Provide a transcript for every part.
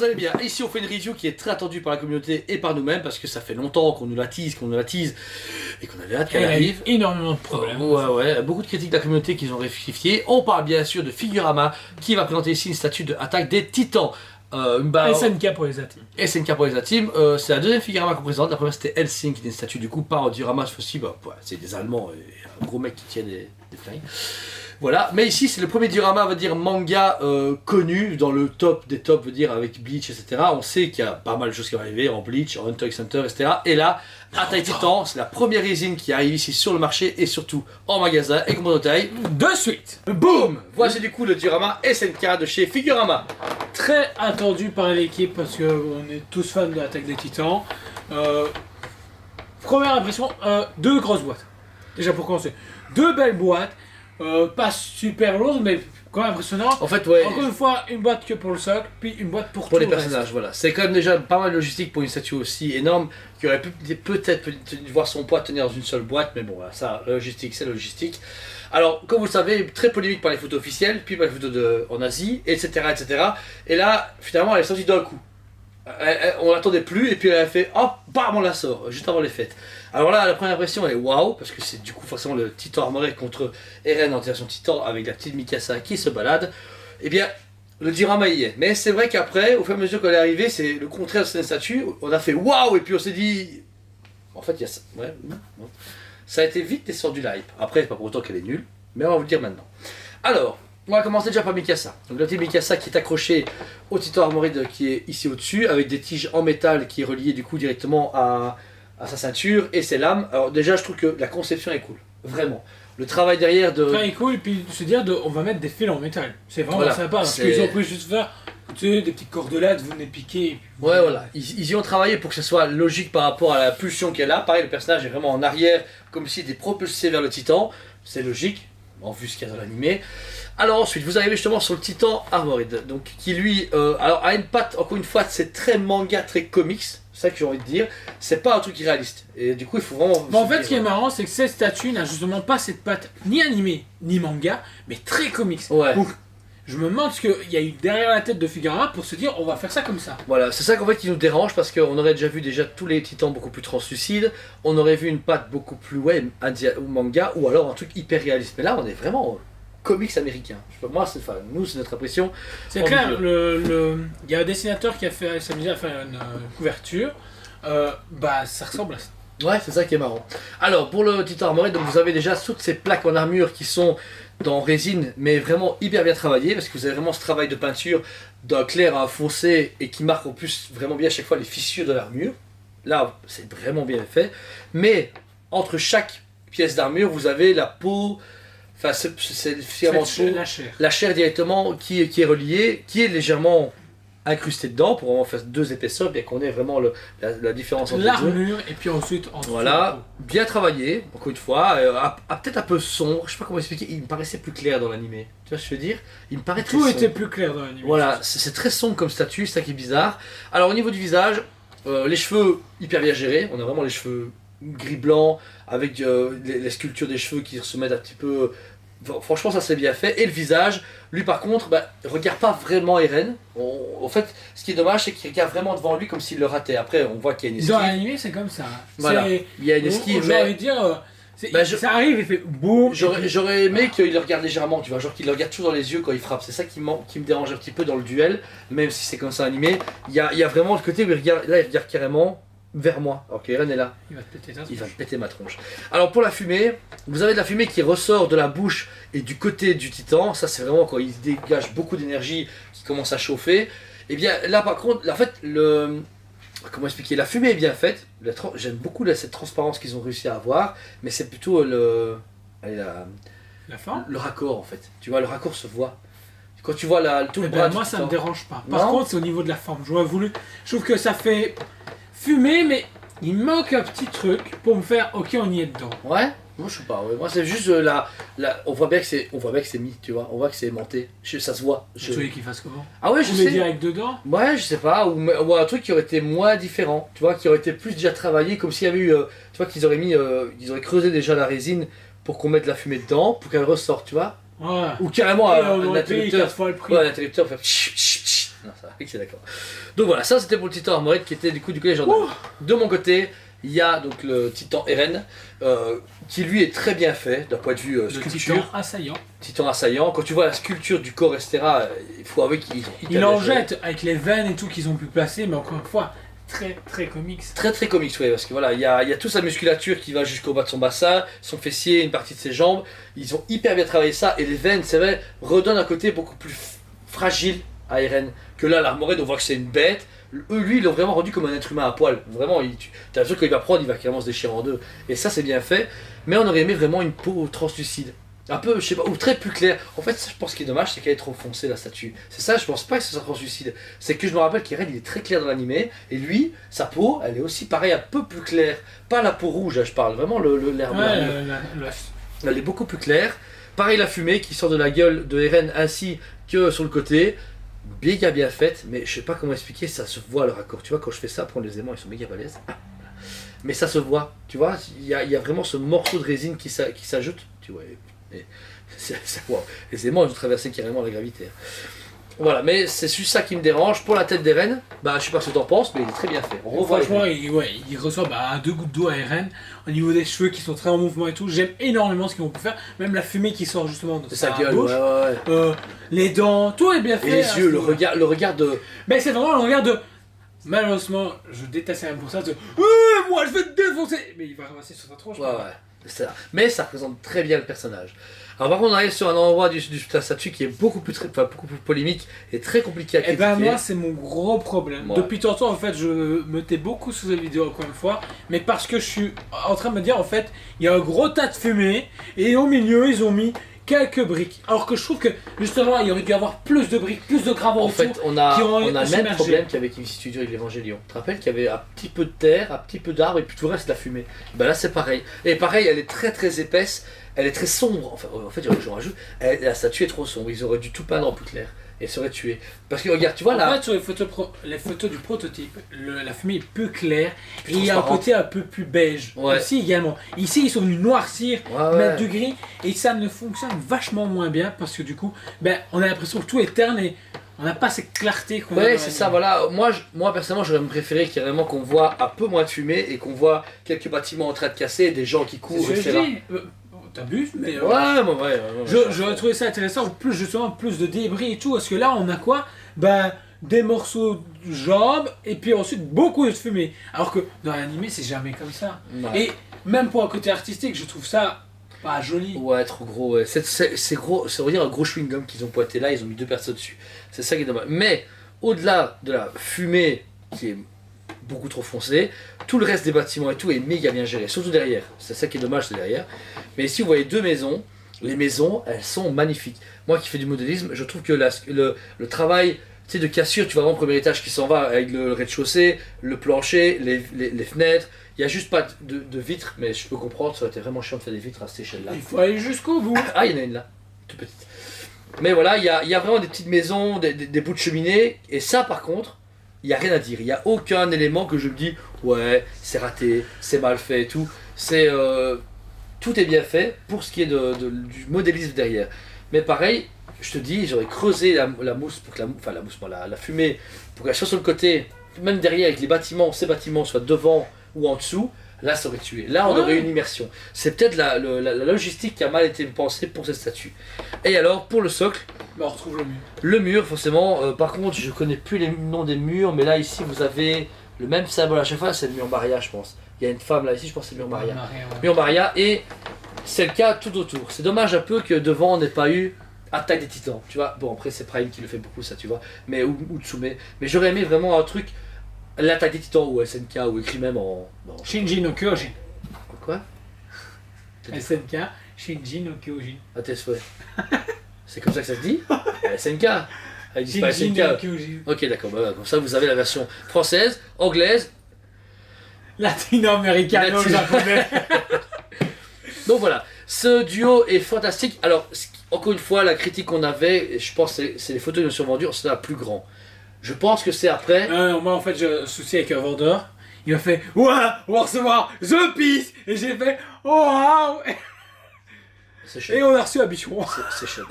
allez bien. Ici, on fait une review qui est très attendue par la communauté et par nous-mêmes parce que ça fait longtemps qu'on nous la tease, et qu'on avait hâte qu'elle arrive. Énormément de problèmes. Ouais, beaucoup de critiques de la communauté qu'ils ont rectifié. On parle bien sûr de Figurama qui va présenter ici une statue de Attaque des Titans. SNK pour les Atim. SNK pour les Atim, c'est la deuxième Figurama qu'on présente. La première c'était Helsing qui était une statue du coup pas en diorama, ce fois-ci, c'est des Allemands et un gros mec qui tient des flingues. Voilà, mais ici c'est le premier diorama, on va dire manga connu dans le top des tops, veut dire avec Bleach, etc. On sait qu'il y a pas mal de choses qui vont arriver en Bleach, en Hunter x Hunter, etc. Et là, Attaque des Titans, c'est la première résine qui arrive ici sur le marché et surtout en magasin et commande de taille. De suite. Boum. Voici du coup le diorama SNK de chez Figurama. Très attendu par l'équipe parce qu'on est tous fans de l'Attaque des Titans. Première impression, deux grosses boîtes. Déjà pour commencer, deux belles boîtes. Pas super lourd, mais quand même impressionnant. En fait, ouais. Encore une fois, une boîte que pour le socle, puis une boîte pour les tout personnages. reste. Voilà. C'est quand même déjà pas mal de logistique pour une statue aussi énorme qui aurait peut-être voir son poids tenir dans une seule boîte, mais bon, voilà, ça, la logistique, c'est la logistique. Alors, comme vous le savez, très polémique par les photos officielles, puis par les photos en Asie, etc., etc. Et là, finalement, elle est sortie d'un coup. On l'attendait plus et puis elle a fait hop, bam, on la sort juste avant les fêtes. Alors là, la première impression elle est waouh parce que c'est du coup forcément le Titan armoré contre Eren en version Titan avec la petite Mikasa qui se balade. Et bien, le diorama y est. Mais c'est vrai qu'après, au fur et à mesure qu'elle est arrivée, c'est le contraire de cette statue. On a fait waouh et puis on s'est dit, en fait, il y a ça. Ouais, non. Ça a été vite descendu la hype. Après, c'est pas pour autant qu'elle est nulle, mais on va vous le dire maintenant. Alors. On va commencer déjà par Mikasa. Donc la petite Mikasa qui est accrochée au Titan armoré qui est ici au-dessus, avec des tiges en métal qui est relié du coup directement à sa ceinture et ses lames. Alors déjà je trouve que la conception est cool, vraiment. Le travail derrière de... Très cool, et puis se dire on va mettre des fils en métal. C'est vraiment voilà, sympa, parce qu'ils ont pu juste faire des petites cordelades, vous venez piquer. Ouais voilà, ils y ont travaillé pour que ce soit logique par rapport à la pulsion qu'elle a. Pareil, le personnage est vraiment en arrière, comme s'il était propulsé vers le Titan. C'est logique, en vue ce qu'il y a dans l'animé. Alors ensuite, vous arrivez justement sur le Titan Armored, donc qui lui, alors a une patte, encore une fois, c'est très manga, très comics, c'est ça que j'ai envie de dire, c'est pas un truc irréaliste, et du coup il faut vraiment... Bon, en fait, ce qui est marrant, c'est que cette statue n'a justement pas cette patte ni animée, ni manga, mais très comics. Ouais. Donc, je me demande ce qu'il y a eu derrière la tête de Figurama pour se dire, on va faire ça comme ça. Voilà, c'est ça qu'en fait qui nous dérange, parce qu'on aurait déjà vu tous les titans beaucoup plus translucides, on aurait vu une patte beaucoup plus, manga, ou alors un truc hyper réaliste, mais là on est vraiment... comics américains. Moi, nous, c'est notre impression. C'est clair, il y a un dessinateur qui a s'amusé à faire une couverture. Ça ressemble à ça. Ouais, c'est ça qui est marrant. Alors, pour le Titan Armoré, donc vous avez déjà toutes ces plaques en armure qui sont dans résine, mais vraiment hyper bien travaillées, parce que vous avez vraiment ce travail de peinture d'un clair à un foncé, et qui marque en plus vraiment bien à chaque fois les fissures de l'armure. Là, c'est vraiment bien fait. Mais, entre chaque pièce d'armure, vous avez la peau... Enfin, c'est finalement la chair directement qui est reliée, qui est légèrement incrustée dedans pour vraiment faire deux épaisseurs, bien qu'on ait vraiment la différence entre les deux. L'armure et puis ensuite en dessous. Voilà, bien travaillé, encore une fois, peut-être un peu sombre, je sais pas comment expliquer, il me paraissait plus clair dans l'animé. Tu vois ce que je veux dire? Il me paraît très sombre. sombre. Tout était plus clair dans l'animé. Voilà, c'est très sombre comme statue, c'est ça qui est bizarre. Alors au niveau du visage, les cheveux hyper bien gérés, on a vraiment les cheveux gris-blanc, avec les sculptures des cheveux qui se mettent un petit peu... Franchement ça c'est bien fait, et le visage, lui par contre, regarde pas vraiment Eren. En fait, ce qui est dommage c'est qu'il regarde vraiment devant lui comme s'il le ratait. Après on voit qu'il y a une esquive. Dans l'animé c'est comme ça. Voilà, il y a une esquive, j'ai envie de dire... ça arrive, il fait boum. J'aurais aimé qu'il le regarde légèrement, tu vois, genre qu'il le regarde toujours dans les yeux quand il frappe. C'est ça qui me dérange un petit peu dans le duel, même si c'est comme ça animé. Il y a vraiment le côté où il regarde carrément vers moi, alors qu'Eren est là. Il va te péter ma tronche. Alors pour la fumée, vous avez de la fumée qui ressort de la bouche et du côté du Titan. Ça c'est vraiment quand il se dégage beaucoup d'énergie qui commence à chauffer. Et bien là par contre, en fait, comment expliquer, la fumée est bien faite. J'aime beaucoup cette transparence qu'ils ont réussi à avoir, mais c'est plutôt la forme, le raccord en fait. Tu vois, le raccord se voit. Quand tu vois tout le bras, moi ça me dérange pas. Par contre, c'est au niveau de la forme. Je trouve que ça fait fumer, mais il manque un petit truc pour me faire ok, on y est dedans. Ouais, moi je sais pas. Ouais. Moi c'est juste on voit bien que c'est mis, tu vois. On voit que c'est aimanté. Ça se voit. Tu voulais qu'il fasse comment? Ah ouais, je sais. Direct dedans. Ouais, je sais pas. Ou un truc qui aurait été moins différent. Tu vois, qui aurait été plus déjà travaillé, comme s'il y avait eu. Tu vois qu'ils auraient ils auraient creusé déjà la résine pour qu'on mette la fumée dedans, pour qu'elle ressorte, tu vois. Ouais. Ou carrément un interrupteur. Ouais, l'interrupteur fait... Non, ça... Ok, d'accord. Donc voilà, ça c'était pour le Titan Armored qui était du coup du collège gendarme. De mon côté, il y a donc le Titan Eren qui lui est très bien fait d'un point de vue Le sculpture. titan assaillant. Titan assaillant. Quand tu vois la sculpture du corps, etc., il faut avouer qu'ils ont hyper Il bien en géré. jette avec les veines et tout qu'ils ont pu placer, mais encore une fois, très très comics. Très très comics, ouais, parce que voilà, il y a toute sa musculature qui va jusqu'au bas de son bassin, son fessier, une partie de ses jambes. Ils ont hyper bien travaillé ça, et les veines, c'est vrai, redonnent un côté beaucoup plus fragile à Eren. Que là, l'Armored, on voit que c'est une bête. Eux, lui, ils l'ont vraiment rendu comme un être humain à poil. Vraiment, t'as l'impression qu'il va prendre, il va carrément se déchirer en deux. Et ça, c'est bien fait. Mais on aurait aimé vraiment une peau translucide. Un peu, je sais pas, ou très plus claire. En fait, ça, je pense qu'il est dommage, c'est qu'elle est trop foncée, la statue. C'est ça, je pense pas que ce soit translucide. C'est que je me rappelle qu'Eren, il est très clair dans l'animé. Et lui, sa peau, elle est aussi pareil, un peu plus claire. Pas la peau rouge, hein, je parle. Vraiment l'herbe. Ouais, Elle est beaucoup plus claire. Pareil, la fumée qui sort de la gueule de Eren ainsi que sur le côté. Méga bien faite, mais je sais pas comment expliquer, ça se voit le raccord. Tu vois, quand je fais ça, prendre les aimants, ils sont méga balèzes. Mais ça se voit, tu vois, il y a vraiment ce morceau de résine qui s'ajoute. Tu vois, wow. Les aimants, ils ont traversé carrément la gravité. Voilà, mais c'est juste ça qui me dérange. Pour la tête d'Eren, bah, je sais pas ce que t'en penses, mais il est très bien fait. On revoit franchement, il reçoit deux gouttes d'eau à Eren. Au niveau des cheveux qui sont très en mouvement et tout, j'aime énormément ce qu'ils vont faire. Même la fumée qui sort justement de sa gueule, bouche. ouais. Les dents, tout est bien fait. Et les yeux, le regard de... Mais c'est vraiment le regard de... Malheureusement, je déteste Eren pour ça. Moi je vais te défoncer. Mais il va ramasser sur sa tronche. Ouais. C'est ça. Mais ça représente très bien le personnage. Alors par contre on arrive sur un endroit de la statue qui est beaucoup plus polémique et très compliqué à critiquer. Et ben moi c'est mon gros problème. Ouais. Depuis tantôt en fait je me tais beaucoup sur les vidéos encore une fois, mais parce que je suis en train de me dire en fait il y a un gros tas de fumée et au milieu ils ont mis quelques briques. Alors que je trouve que justement il aurait dû y avoir plus de briques, plus de gravats en fait on a le même problème qu'avec Eevee Studio et l'Evangelion. Tu te rappelles qu'il y avait un petit peu de terre, un petit peu d'arbre et puis tout le reste de la fumée. Ben là c'est pareil. Et pareil elle est très très épaisse. Elle est très sombre, enfin, en fait j'en rajoute, la statue est trop sombre, ils auraient dû tout peindre en plus clair et serait tué. Parce que regarde, tu vois là... En fait sur les photos du prototype, la fumée est peu claire et il y a un côté un peu plus beige aussi également. Ici ils sont venus noircir, mettre du gris et ça ne fonctionne vachement moins bien parce que du coup, on a l'impression que tout est terne et on n'a pas cette clarté qu'on a. Ouais, c'est ça, voilà. Moi personnellement, j'aurais préféré carrément qu'on voit un peu moins de fumée et qu'on voit quelques bâtiments en train de casser, des gens qui courent, etc. T'abuses, mais j'aurais trouvé ça intéressant, plus de débris et tout, parce que là on a quoi? Des morceaux de jambes et puis ensuite beaucoup de fumée. Alors que dans l'animé c'est jamais comme ça. Ouais. Et même pour un côté artistique, je trouve ça pas joli. Ouais, trop gros, ouais. C'est gros, c'est on va dire un gros chewing-gum qu'ils ont pointé là, ils ont mis 2 personnes dessus. C'est ça qui est dommage. Mais au-delà de la fumée qui est beaucoup trop foncé, tout le reste des bâtiments et tout est méga bien géré, surtout derrière. C'est ça qui est dommage, c'est derrière. Mais ici, vous voyez 2 maisons. Les maisons, elles sont magnifiques. Moi qui fais du modélisme, je trouve que le travail de cassure, tu vas voir le premier étage qui s'en va avec le rez-de-chaussée, le plancher, les fenêtres. Il n'y a juste pas de vitres, mais je peux comprendre, ça aurait été vraiment chiant de faire des vitres à cette échelle-là. Il faut aller jusqu'au bout. Ah, il y en a une là, toute petite. Mais voilà, il y a vraiment des petites maisons, des bouts de cheminée. Et ça, par contre, il n'y a rien à dire. Il n'y a aucun élément que je me dis, ouais, c'est raté, c'est mal fait et tout. Tout est bien fait pour ce qui est du modélisme derrière. Mais pareil, je te dis, j'aurais creusé la mousse, pour que la fumée, pour qu'elle soit sur le côté, même derrière avec les bâtiments, ces bâtiments soient devant ou en dessous. Là, ça aurait tué. Là, on aurait une immersion. C'est peut-être la logistique qui a mal été pensée pour cette statue. Et alors, pour le socle, on retrouve le mur. Le mur, forcément. Par contre, je connais plus les noms des murs, mais là, ici, vous avez le même symbole à chaque fois. C'est le mur Maria, je pense. Il y a une femme là, ici, je pense que c'est le mur Maria. Mur Maria, et c'est le cas tout autour. C'est dommage un peu que devant, on n'ait pas eu Attaque des Titans. Tu vois, bon, après, c'est Prime qui le fait beaucoup, ça, tu vois. Mais, ou Tsume. Mais j'aurais aimé vraiment un truc. L'Attaque des Titans ou SNK ou écrit même en... Shinji no Kyojin. Quoi? SNK, Shinji no Kyojin. À tes souhaits. C'est comme ça que ça se dit? SNK. Ils disent pas Shinji SNK. no Kyojin. Ok, d'accord. Comme ça, vous avez la version française, anglaise, latino-américano, japonais. Donc voilà, ce duo est fantastique. Alors, encore une fois, la critique qu'on avait, je pense que c'est les photos qui nous sont vendues, c'est la plus grand. Je pense que c'est après. Moi en fait j'ai un souci avec un vendeur. Il m'a fait ouais, on va recevoir The Piece et j'ai fait oh wow. C'est chaud. Et on a reçu un bichon. C'est chaud.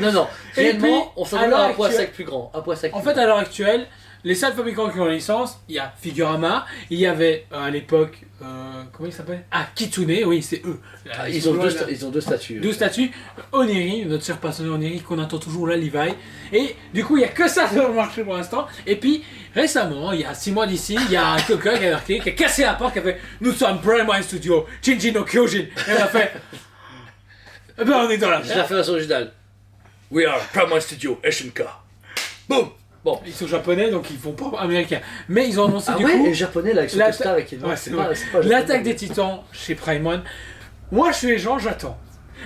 Non, non, Et réellement, puis, on s'en à donne l'heure un poids actuelle- sec plus grand. Un poids sec En plus fait, à l'heure actuelle, les seuls fabricants qui ont la licence, il y a Figurama, il y avait à l'époque, comment il s'appelle? Ah, Kitsune, oui, c'est eux. Ah, Ils ils, sont ont loin, deux, là. ils ont deux statues. Deux statues, Oniri, notre cher passionné Oniri qu'on attend toujours là, Levi. Et du coup, il n'y a que ça sur le marché pour l'instant. Et puis, récemment, il y a 6 mois d'ici, il y a quelqu'un qui a marqué, qui a cassé la porte, qui a fait nous sommes Prime One Studio, Shinji no Kyojin. Et on a fait. Eh ben, on est dans la Je la fais version originale. We are Prime Studio, SNK. Boum. Bon. Ils sont japonais, donc ils font pas américain. Mais ils ont annoncé Ah du ouais, coup. et japonais là, avec son costard et qui est noir, Ouais, c'est c'est pas, vrai. c'est pas L'attaque japonais. des titans chez Prime One. Moi, je suis les gens, j'attends.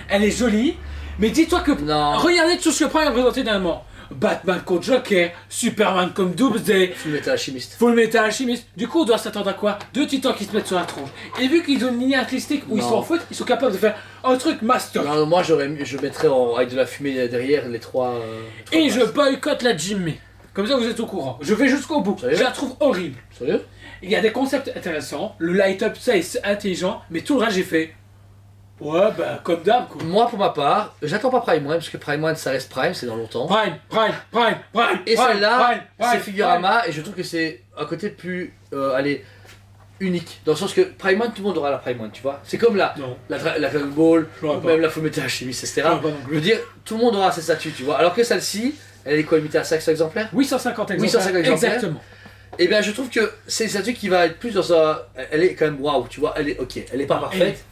Elle est jolie, mais dis-toi que. Non. Regardez tout ce que Prime a présenté dernièrement. Batman contre Joker, Superman comme Doomsday, Full Metal Alchemist. Full Metal Alchemist. Du coup, on doit s'attendre à quoi? Deux titans qui se mettent sur la tronche. Et vu qu'ils ont une ligne artistique où ils Non. sont en foot, ils sont capables de faire un truc master. Non, moi je mettrais avec de la fumée derrière les trois. Et trois je passes. boycotte la Jimmy. Comme ça, vous êtes au courant. Je vais jusqu'au bout. Sérieux Je la trouve horrible. Sérieux? Il y a des concepts intéressants. Le light-up, ça, c'est intelligent. Mais tout le reste, j'ai fait. Ouais, bah, comme d'hab, quoi. Moi pour ma part, j'attends pas Prime One parce que Prime One ça reste Prime, c'est dans longtemps. Prime. Et Prime, celle-là, Prime, c'est Prime. Figurama et je trouve que c'est un côté plus, allez, unique. Dans le sens que Prime One, tout le monde aura la Prime One, tu vois. C'est comme Non, la Dragon Ball, je l'aurais ou pas. même la Full Metal Alchemist, etc. Je l'aurais pas non Je plus. veux dire, tout le monde aura ses statues, tu vois. Alors que celle-ci, elle est quoi, limitée à 500 exemplaires? 850 exemplaires. 850 exemplaires. Exactement. Et bien je trouve que c'est une statue qui va être plus dans un. Elle est quand même waouh, tu vois. Elle est ok, elle est pas parfaite.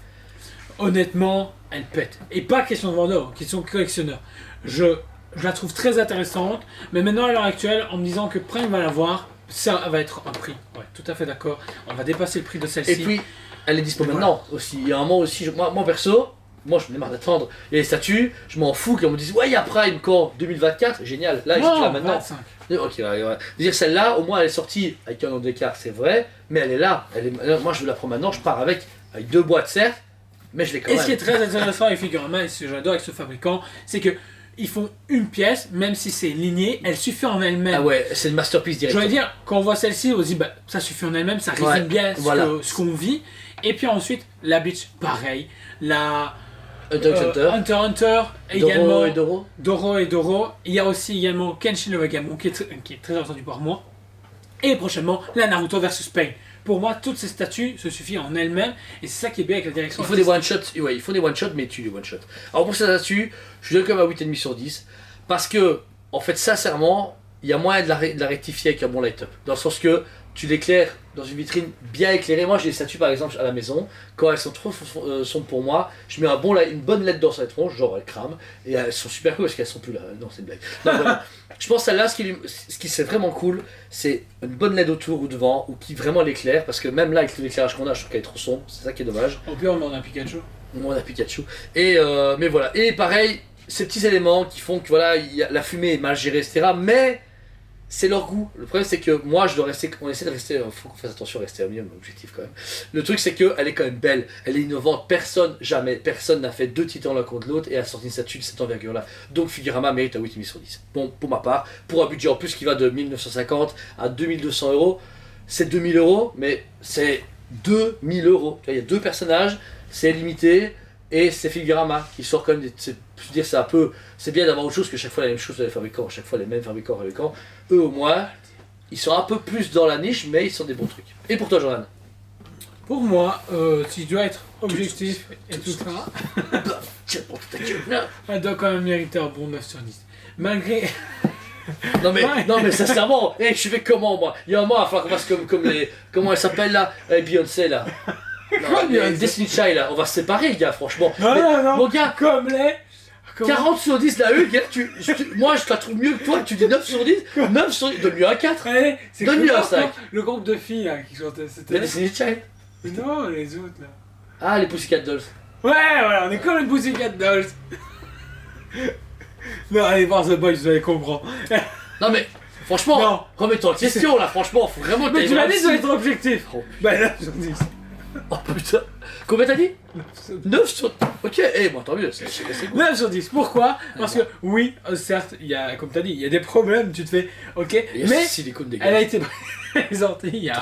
Honnêtement, elle pète. Et pas question de vendeur, question de collectionneur. Je la trouve très intéressante, mais maintenant à l'heure actuelle, en me disant que Prime va l'avoir, ça va être un prix. Ouais, tout à fait d'accord. On va dépasser le prix de celle-ci. Et puis, elle est dispo Et maintenant aussi. Il y a un moment aussi, moi perso, moi je me marre d'attendre. Il y a les statues, je m'en fous qu'on me dise ouais, il y a Prime quand 2024, génial. Là, non, je là maintenant. 25. Ok, ouais. Dire celle-là, au moins elle est sortie avec un an d'écart, c'est vrai, mais elle est là. Moi je veux la prendre maintenant, je pars avec 2 boîtes certes, mais je l'ai quand Et même. ce qui est très intéressant avec Figurama, et ce que j'adore avec ce fabricant, c'est que ils font une pièce, même si c'est ligné, elle suffit en elle-même. Ah ouais, c'est une masterpiece direct. J'allais dire, quand on voit celle-ci, on se dit, bah, ça suffit en elle-même, ça résume Ouais, bien voilà. ce qu'on vit. Et puis ensuite, la Bleach, pareil. La Hunter x Hunter, Hunter x Hunter, également Doro et Doro. Doro et Doro. Il y a aussi également Kenshin no Wagamon, qui est très entendu par moi. Et prochainement, la Naruto versus Pain. Pour moi, toutes ces statues se suffisent en elles-mêmes, et c'est ça qui est bien avec la direction. Il faut des one-shots, ouais, il faut des one-shots, mais tu les one-shots. Alors pour cette statue, je lui donne comme un 8,5 sur 10, parce que, en fait, sincèrement, il y a moyen de la rectifier avec un bon light-up. Dans le sens que tu l'éclaires dans une vitrine bien éclairée. Moi, j'ai des statues par exemple à la maison, quand elles sont trop sombres pour moi, je mets une bonne LED dans sa tronche, genre elles crament, et elles sont super cool parce qu'elles sont plus là. Non, c'est une blague. Non, vraiment. Je pense que celle-là, ce qui serait vraiment cool, c'est une bonne LED autour ou devant, ou qui vraiment l'éclaire, parce que même là, avec l'éclairage qu'on a, je trouve qu'elle est trop sombre, c'est ça qui est dommage. Au pire, on demande un Pikachu. On a Pikachu. Et mais voilà. Et pareil, ces petits éléments qui font que voilà, la fumée est mal gérée, etc. Mais c'est leur goût. Le problème c'est que moi je dois rester, on essaie de rester, faut qu'on fasse attention à rester au minimum objectif quand même. Le truc c'est qu'elle est quand même belle, elle est innovante, personne n'a fait 2 titans l'un contre l'autre et a sorti une statue de cette envergure là. Donc Figurama mérite un 8,5 sur 10. Bon, pour ma part, pour un budget en plus qui va de 1950 à 2200 €, c'est 2000 €, mais c'est 2000 €. Il y a 2 personnages, c'est limité. Et c'est Figurama qui sort quand même des. Je veux dire, c'est bien d'avoir autre chose que chaque fois la même chose dans les fabricants, chaque fois les mêmes fabricants. Eux au moins, ils sont un peu plus dans la niche, mais ils sont des bons trucs. Et pour toi, Jordan? Pour moi, si je dois être objectif et tout ça, Tiens, pour ta gueule. elle doit quand même mériter un bon 9 sur 10. Malgré. Non mais, Ouais. non mais sincèrement, je fais comment moi? Il y a un moment, il va falloir qu'on fasse comme les. Comment elle s'appelle là? Beyoncé là. Non, Beyoncé Destiny Child là, on va se séparer, gars, franchement. Non, Mais, non, non. Mon gars, Comme les. Comment 40 sur 10 la Hugues, moi je la trouve mieux que toi, tu dis 9 sur 10, 9 sur 10, donne-lui un 4. Allez, c'est Donne-lui un le sac. le groupe de filles là, qui chantaient. Mais C'était. Destiny Child. Non, les autres là. Ah, les Pussycat Dolls. Ouais, voilà, on est comme les Pussycat Dolls. Non, allez voir The Boys, vous allez comprendre. Non mais, franchement, Non. remets-toi en question là, franchement, faut vraiment que Mais t'ailles tu m'as voir dit le de site. être objectif. Oh, Bah 9 sur 10. oh putain. Combien t'as dit 9 sur... Ok, moi tant mieux, c'est cool. 9 sur 10. Pourquoi? Parce que oui, certes, il y a, comme tu as dit, il y a des problèmes, tu te fais, ok, Il y a mais silicone elle a dégage. été présentée il y a